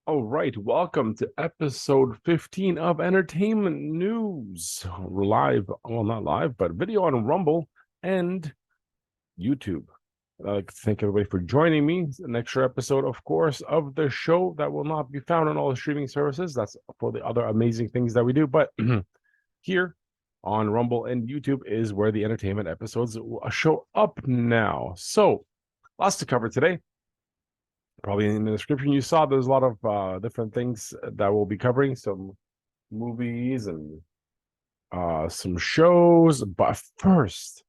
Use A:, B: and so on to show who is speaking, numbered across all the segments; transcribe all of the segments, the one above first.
A: All right, welcome to episode 15 of Entertainment News. We're live, well, not live, but video on Rumble and YouTube. I'd like to thank everybody for joining me. It's an extra episode, of course, of the show that will not be found on all the streaming services. That's for the other amazing things that we do. But here on Rumble and YouTube is where the entertainment episodes show up now. So, lots to cover today. Probably in the description you saw there's a lot of different things that we'll be covering, some movies and some shows. But first,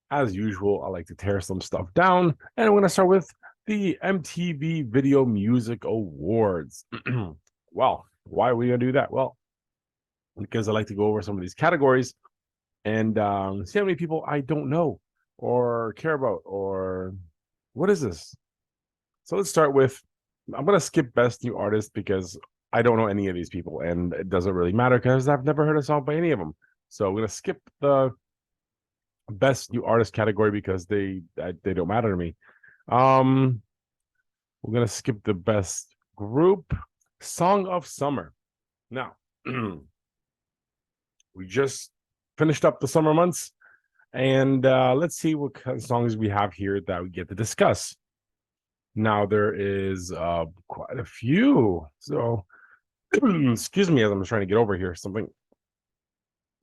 A: as usual, I like to tear some stuff down, and I'm going to start with the MTV Video Music Awards. Well, why are we going to do that? Well, because I like to go over some of these categories and see how many people I don't know or care about, or what is this? So let's start with, I'm going to skip Best New Artist because I don't know any of these people, and it doesn't really matter because I've never heard a song by any of them. So I'm going to skip the Best New Artist category because they don't matter to me. We're going to skip the Best Group, Song of Summer. Now, we just finished up the summer months, and let's see what kind of songs we have here that we get to discuss. Now there is quite a few. So excuse me as I'm trying to get over here something.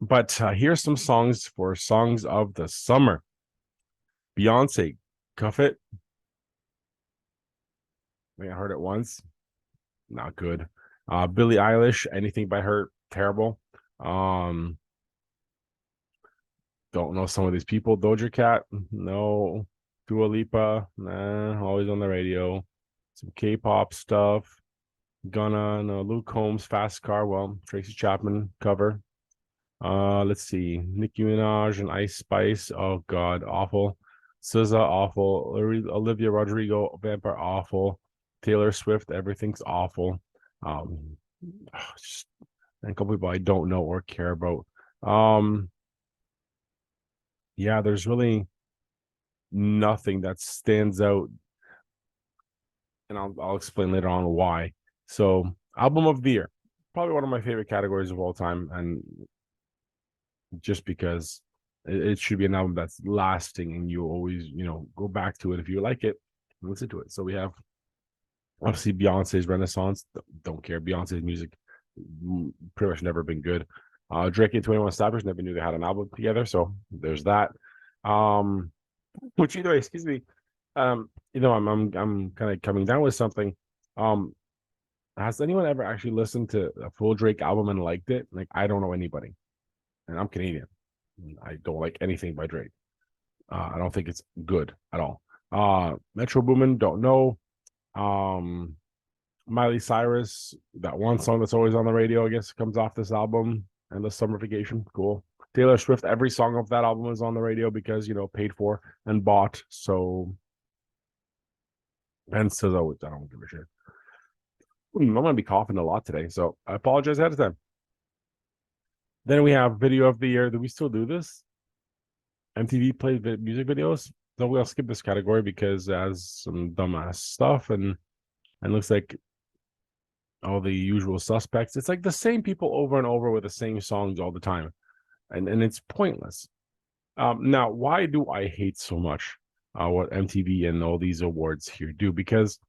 A: But here's some songs for songs of the summer. Beyonce, Cuff It. I think I heard it once. Not good. Billie Eilish, anything by her, terrible. Don't know some of these people. Doja Cat, no. Dua Lipa, nah, always on the radio. Some K-pop stuff. Gunna, no. Luke Combs, Fast Car, well, Tracy Chapman cover. Let's see. Nicki Minaj and Ice Spice, oh god, awful. SZA, awful. Olivia Rodrigo, Vampire, awful. Taylor Swift, everything's awful. Just a couple people I don't know or care about. Yeah, there's really nothing that stands out, and I'll explain later on why. So, album of the year, probably one of my favorite categories of all time, and just because it should be an album that's lasting and you always go back to it if you like it, listen to it. So we have obviously Beyonce's Renaissance. Don't care. Beyonce's music pretty much never been good. Drake and 21 Savage never knew they had an album together, so there's that. Which either way, excuse me, I'm kind of coming down with something. Has anyone ever actually listened to a full Drake album and liked it? Like, I don't know anybody, and I'm Canadian. I don't like anything by Drake. I don't think it's good at all. Metro Boomin, don't know. Miley Cyrus, that one song that's always on the radio, I guess, comes off this album. Endless Summer Vacation, cool. Taylor Swift, every song of that album is on the radio because, paid for and bought. So, and SZA, which I don't give a shit. I'm going to be coughing a lot today, so I apologize ahead of time. Then we have Video of the Year. Do we still do this? MTV plays music videos? So we'll skip this category because it has some dumbass stuff and looks like all the usual suspects. It's like the same people over and over with the same songs all the time. And it's pointless. Now, why do I hate so much what MTV and all these awards here do? Because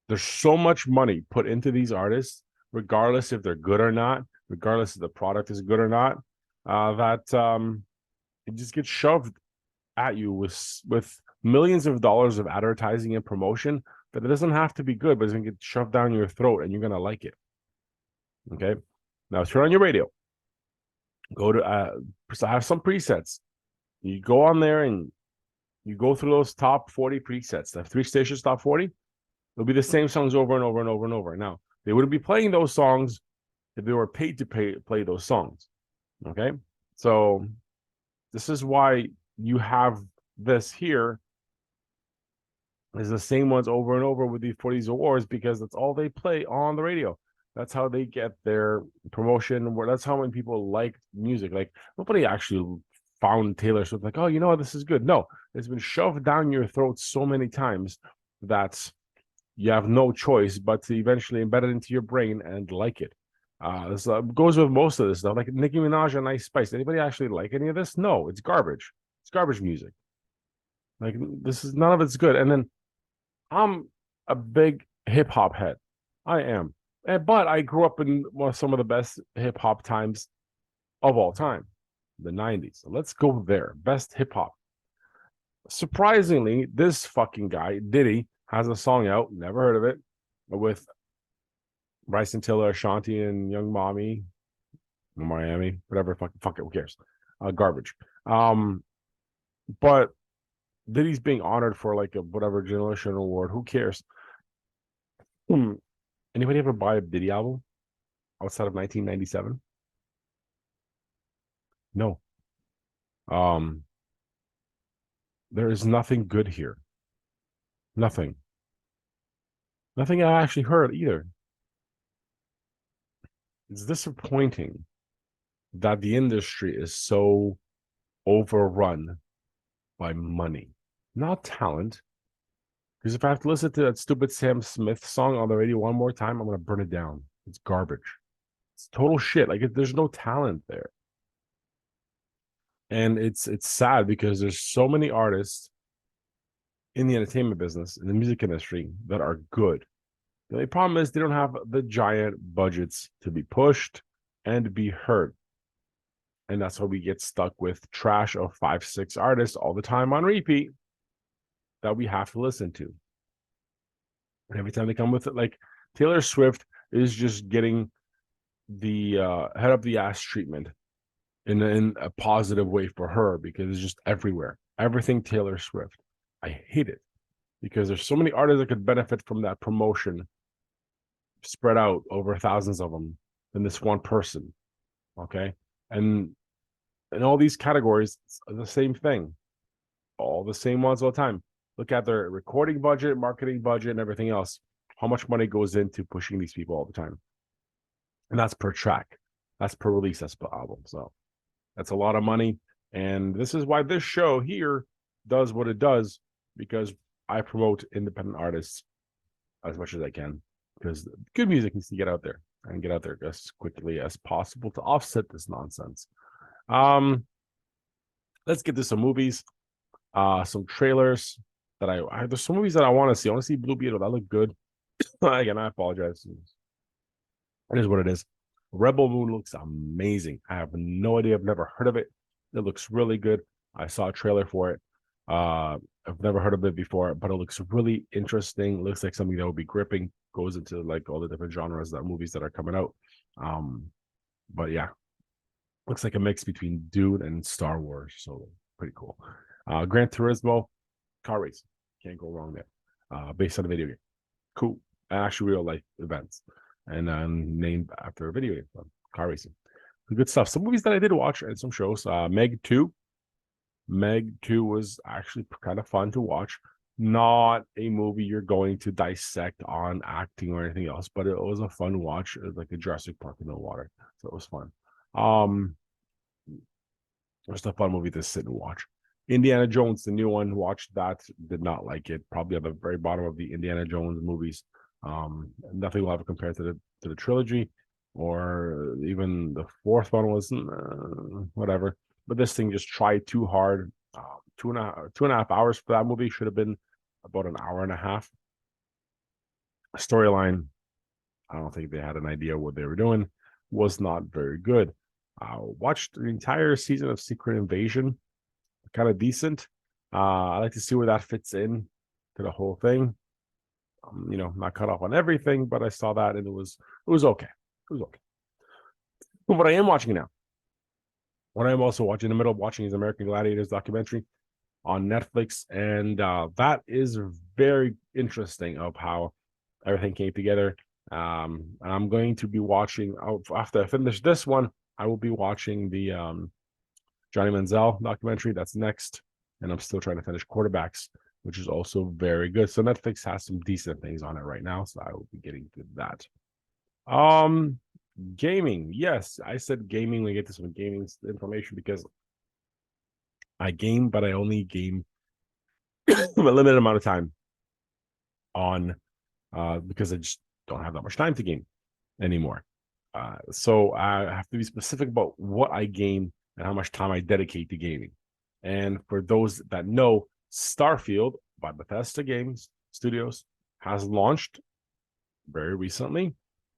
A: there's so much money put into these artists, regardless if they're good or not, regardless if the product is good or not, that it just gets shoved at you with millions of dollars of advertising and promotion. But it doesn't have to be good, but it's going to get shoved down your throat and you're going to like it. Okay? Now, turn on your radio. Go to I have some presets. You go on there and you go through those top 40 presets. The 3 stations top 40. It'll be the same songs over and over and over and over. Now, they wouldn't be playing those songs if they were paid to play those songs. Okay? So this is why you have this here is the same ones over and over with for these awards, because that's all they play on the radio. That's how they get their promotion. That's how many people like music. Like, nobody actually found Taylor Swift like, oh, this is good. No, it's been shoved down your throat so many times that you have no choice but to eventually embed it into your brain and like it. This goes with most of this stuff, like Nicki Minaj and Ice Spice. Anybody actually like any of this? No, it's garbage. It's garbage music. Like this is none of it's good. And then I'm a big hip hop head. I am, but I grew up in some of the best hip hop times of all time, the '90s. So let's go there. Best hip hop. Surprisingly, this fucking guy Diddy has a song out. Never heard of it, with Bryson Tiller, Ashanti, and Young Mommy, Miami, whatever. Fuck it. Who cares? Garbage. But Diddy's being honored for like a whatever generation award. Who cares? Anybody ever buy a Diddy album outside of 1997? No. Um, there is nothing good here. Nothing. Nothing I actually heard either. It's disappointing that the industry is so overrun by money, not talent. Because if I have to listen to that stupid Sam Smith song on the radio one more time, I'm gonna burn it down. It's garbage. It's total shit. Like there's no talent there, and it's sad because there's so many artists in the entertainment business, in the music industry, that are good. The only problem is they don't have the giant budgets to be pushed and be heard. And that's why we get stuck with trash of 5, 6 artists all the time on repeat that we have to listen to. And every time they come with it, like Taylor Swift is just getting the head up the ass treatment in a positive way for her, because it's just everywhere. Everything Taylor Swift. I hate it because there's so many artists that could benefit from that promotion spread out over thousands of them than this one person. Okay. And in all these categories, it's the same thing. All the same ones all the time. Look at their recording budget, marketing budget, and everything else. How much money goes into pushing these people all the time? And that's per track. That's per release. That's per album. So that's a lot of money. And this is why this show here does what it does, because I promote independent artists as much as I can, because good music needs to get out there and get out there as quickly as possible to offset this nonsense. Let's get to some movies, some trailers that there's some movies that I want to see. I want to see Blue Beetle. That looked good. Again, I apologize. It is what it is. Rebel Moon looks amazing. I have no idea. I've never heard of it. It looks really good. I saw a trailer for it. I've never heard of it before, but it looks really interesting. It looks like something that will be gripping. Goes into like all the different genres that movies that are coming out. But yeah, looks like a mix between Dune and Star Wars. So pretty cool. Gran Turismo, car racing. Can't go wrong there. Based on a video game. Cool. Actually real life events. And named after a video game, car racing. Good stuff. Some movies that I did watch and some shows. Meg 2. Meg 2 was actually kind of fun to watch. Not a movie you're going to dissect on acting or anything else, but it was a fun watch. It was like a Jurassic Park in the water. So it was fun. Just a fun movie to sit and watch. Indiana Jones, the new one, watched that, did not like it. Probably at the very bottom of the Indiana Jones movies. Nothing will ever compare to the trilogy, or even the fourth one was whatever. But this thing just tried too hard. 2.5 hours for that movie should have been about an hour and a half. Storyline, I don't think they had an idea what they were doing. Was not very good. Watched the entire season of Secret Invasion. Kind of decent. I like to see where that fits in to the whole thing. Not cut off on everything, but I saw that and it was okay. It was okay. But what I am watching now, what I am also watching in the middle of watching is American Gladiators documentary on Netflix, and that is very interesting of how everything came together. And I'm going to be watching after I finish this one. I will be watching the Johnny Manziel documentary. That's next, and I'm still trying to finish Quarterbacks, which is also very good. So Netflix has some decent things on it right now, so I will be getting to that. Gaming. Yes, I said gaming. We get to some gaming information because I game, but I only game a limited amount of time. on because I just don't have that much time to game anymore. So I have to be specific about what I game and how much time I dedicate to gaming. And for those that know, Starfield by Bethesda Games Studios has launched very recently,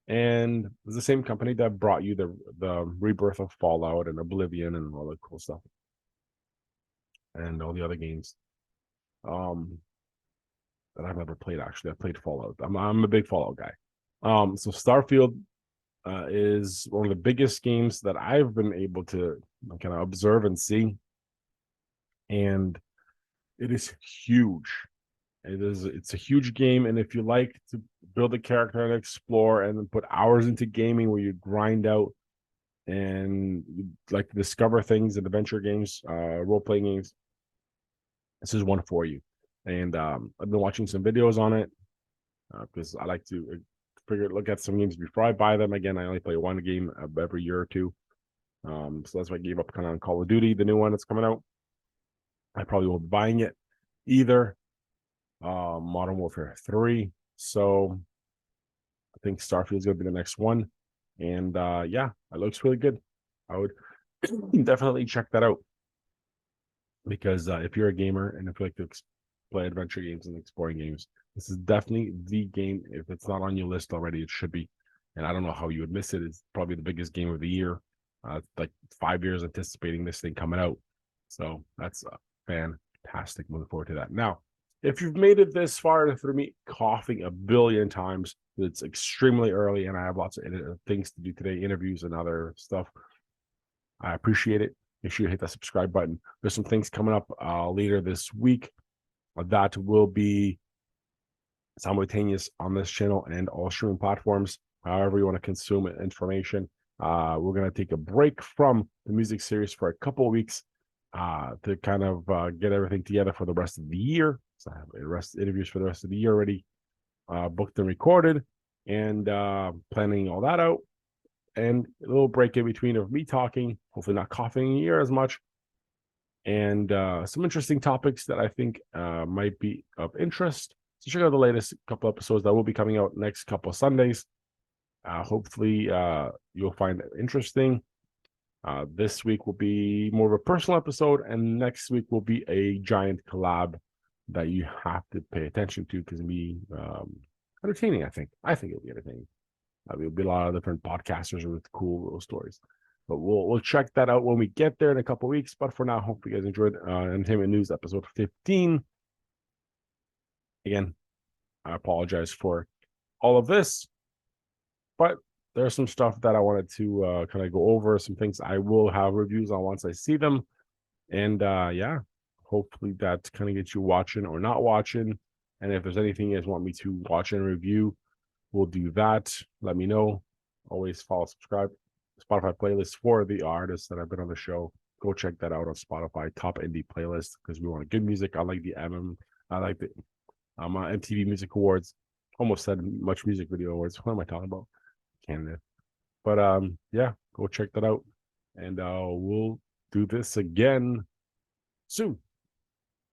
A: and it's the same company that brought you the rebirth of Fallout and Oblivion and all that cool stuff, and all the other games. Um, that I've never played actually. I played Fallout. I'm a big Fallout guy. So Starfield is one of the biggest games that I've been able to kind of observe and see, and it is huge. It's a huge game, and if you like to build a character and explore and put hours into gaming where you grind out and you like to discover things in adventure games, role playing games, this is one for you. And I've been watching some videos on it because I like to look at some games before I buy them. Again, I only play one game every year or two. So that's why I gave up kind of on Call of Duty, the new one that's coming out. I probably won't be buying it either. Modern Warfare 3. So I think Starfield's gonna be the next one. And yeah, it looks really good. I would definitely check that out. Because if you're a gamer and if you like to play adventure games and exploring games, this is definitely the game. If it's not on your list already, it should be. And I don't know how you would miss it. It's probably the biggest game of the year. Like 5 years anticipating this thing coming out. So that's fantastic. Looking forward to that. Now, if you've made it this far through me coughing a billion times, it's extremely early and I have lots of things to do today, interviews and other stuff. I appreciate it. Make sure you hit that subscribe button. There's some things coming up later this week that will be simultaneous on this channel and all streaming platforms. However you want to consume information. We're going to take a break from the music series for a couple of weeks to kind of get everything together for the rest of the year. So I have interviews for the rest of the year already booked and recorded, and planning all that out. And a little break in between of me talking, hopefully not coughing in your ear as much, and some interesting topics that I think might be of interest. So check out the latest couple episodes that will be coming out next couple of Sundays. Hopefully you'll find it interesting. This week will be more of a personal episode, and next week will be a giant collab that you have to pay attention to because it'll be entertaining. I think it'll be entertaining. There'll be a lot of different podcasters with cool little stories. But we'll check that out when we get there in a couple of weeks. But for now, hope you guys enjoyed Entertainment News episode 15. Again, I apologize for all of this, but there's some stuff that I wanted to kind of go over. Some things I will have reviews on once I see them. And yeah, hopefully that kind of gets you watching or not watching. And if there's anything you guys want me to watch and review, we'll do that. Let me know. Always follow, subscribe. Spotify playlist for the artists that have been on the show. Go check that out on Spotify. Top indie playlist because we want good music. I like the I like the MTV Music Awards. Almost said Much Music Video Awards. What am I talking about? Canada. But yeah, go check that out, and we'll do this again soon.